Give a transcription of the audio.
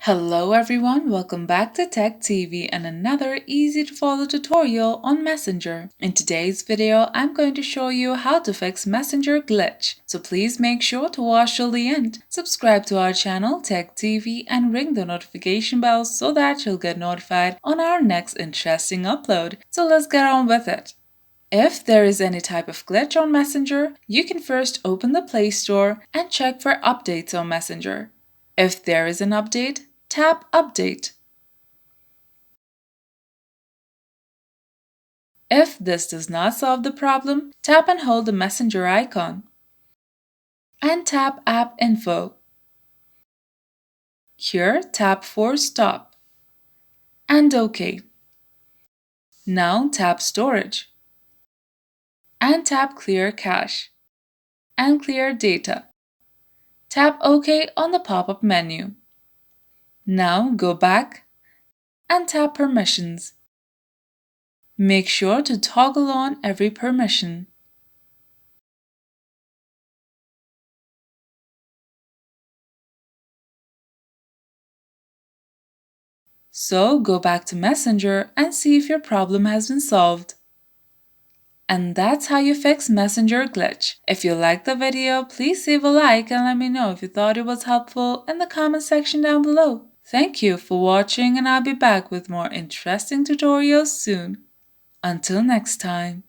Hello everyone, welcome back to Tech TV and another easy to follow tutorial on Messenger. In today's video, I'm going to show you how to fix Messenger glitch. So please make sure to watch till the end. Subscribe to our channel Tech TV and ring the notification bell so that you'll get notified on our next interesting upload. So let's get on with it. If there is any type of glitch on Messenger, you can first open the Play Store and check for updates on Messenger. If there is an update, tap Update. If this does not solve the problem, tap and hold the Messenger icon and tap App Info. Here, tap Force Stop and OK. Now tap Storage and tap Clear Cache and Clear Data. Tap OK on the pop-up menu. Now go back and tap Permissions. Make sure to toggle on every permission. So go back to Messenger and see if your problem has been solved. And that's how you fix Messenger glitch. If you liked the video, please leave a like and let me know if you thought it was helpful in the comment section down below. Thank you for watching and I'll be back with more interesting tutorials soon. Until next time.